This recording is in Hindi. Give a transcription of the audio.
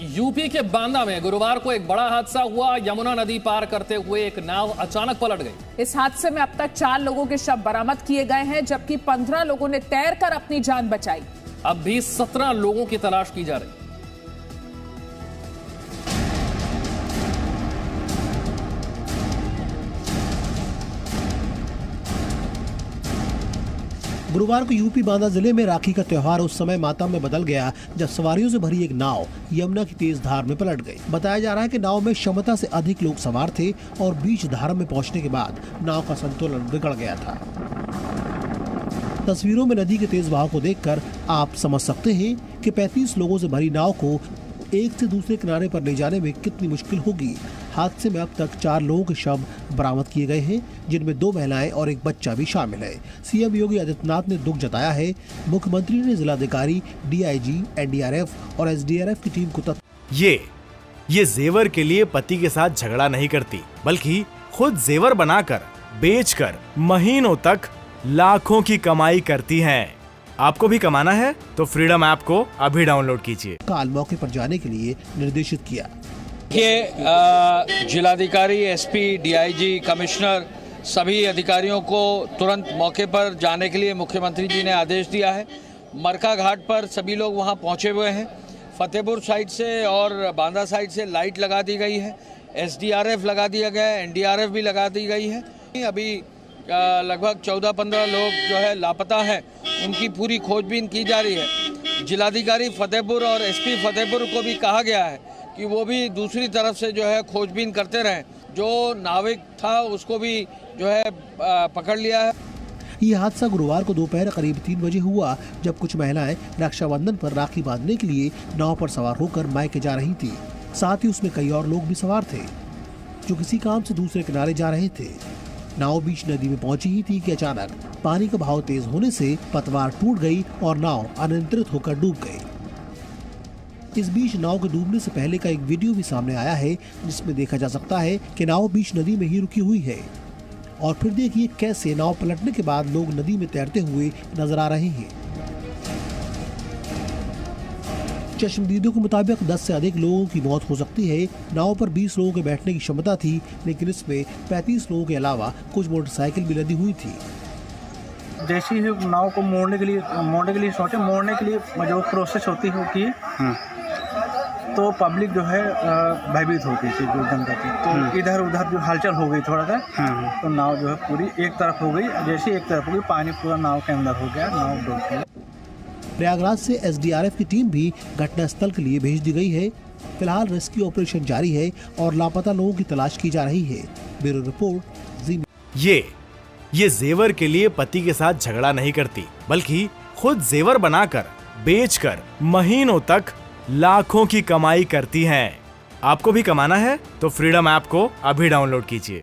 यूपी के बांदा में गुरुवार को एक बड़ा हादसा हुआ। यमुना नदी पार करते हुए एक नाव अचानक पलट गई। इस हादसे में अब तक 4 लोगों के शव बरामद किए गए हैं, जबकि 15 लोगों ने तैरकर अपनी जान बचाई। अब भी 17 लोगों की तलाश की जा रही। गुरुवार को यूपी बांदा जिले में राखी का त्योहार उस समय मातम में बदल गया जब सवारियों से भरी एक नाव यमुना की तेज धार में पलट गई। बताया जा रहा है कि नाव में क्षमता से अधिक लोग सवार थे और बीच धार में पहुंचने के बाद नाव का संतुलन बिगड़ गया था। तस्वीरों में नदी के तेज बहाव को देखकर आप समझ सकते हैं कि 35 लोगों से भरी नाव को एक से दूसरे किनारे पर ले जाने में कितनी मुश्किल होगी। हादसे में अब तक 4 लोगों के शव बरामद किए गए हैं, जिनमें 2 महिलाएं और एक बच्चा भी शामिल है। सीएम योगी आदित्यनाथ ने दुख जताया है। मुख्यमंत्री ने जिलाधिकारी, डीआईजी, एनडीआरएफ और एसडीआरएफ की टीम को ये जेवर के लिए पति के साथ झगड़ा नहीं करती, बल्कि खुद जेवर बनाकर बेचकर महीनों तक लाखों की कमाई करती हैं। आपको भी कमाना है तो फ्रीडम ऐप को अभी डाउनलोड कीजिए। काल मौके पर जाने के लिए निर्देशित किया। ये जिलाधिकारी, एसपी, डीआईजी, कमिश्नर सभी अधिकारियों को तुरंत मौके पर जाने के लिए मुख्यमंत्री जी ने आदेश दिया है। मरका घाट पर सभी लोग वहां पहुंचे हुए हैं। फतेहपुर साइड से और बांदा साइड से लाइट लगा दी गई है, एसडीआरएफ लगा दिया गया है, एनडीआरएफ भी लगा दी गई है। अभी लगभग 14-15 लोग जो है लापता हैं, उनकी पूरी खोजबीन की जा रही है। जिलाधिकारी फतेहपुर और एसपी फतेहपुर को भी कहा गया है कि वो भी दूसरी तरफ से जो है खोजबीन करते रहें। जो नाविक था उसको भी जो है पकड़ लिया है। ये हादसा गुरुवार को दोपहर करीब 3 बजे हुआ, जब कुछ महिलाएं रक्षाबंधन पर राखी बांधने के लिए नाव पर सवार होकर मायके जा रही थी। साथ ही उसमें कई और लोग भी सवार थे जो किसी काम से दूसरे किनारे जा रहे थे। नाव बीच नदी में पहुंची ही थी कि अचानक पानी का बहाव तेज होने से पतवार टूट गई और नाव अनियंत्रित होकर डूब गई। इस बीच नाव के डूबने से पहले का एक वीडियो भी सामने आया है, जिसमें देखा जा सकता है कि नाव बीच नदी में ही रुकी हुई है। और फिर देखिए कैसे नाव पलटने के बाद लोग नदी में तैरते हुए नजर आ रहे हैं। चश्मदीदों के मुताबिक 10 से अधिक लोगों की मौत हो सकती है। नाव पर 20 लोगों के बैठने की क्षमता थी, लेकिन इसमें 35 लोगों के अलावा कुछ मोटरसाइकिल भी लदी हुई थी। जैसे ही नाव को मोड़ने के लिए सोचे, मोड़ने के लिए जो प्रोसेस होती है तो पब्लिक जो है भयभीत होती थी, जो जनता थी। तो इधर उधर जो हलचल हो गई थोड़ा सा, तो नाव जो है पूरी एक तरफ हो गई। जैसे एक तरफ हो गई, पानी पूरा नाव के अंदर हो गया, नाव डूब गई। प्रयागराज से एसडीआरएफ की टीम भी घटनास्थल के लिए भेज दी गई है। फिलहाल रेस्क्यू ऑपरेशन जारी है और लापता लोगों की तलाश की जा रही है। ब्यूरो रिपोर्ट, जी। ये जेवर के लिए पति के साथ झगड़ा नहीं करती, बल्कि खुद जेवर बनाकर बेचकर महीनों तक लाखों की कमाई करती हैं। आपको भी कमाना है तो फ्रीडम ऐप को अभी डाउनलोड कीजिए।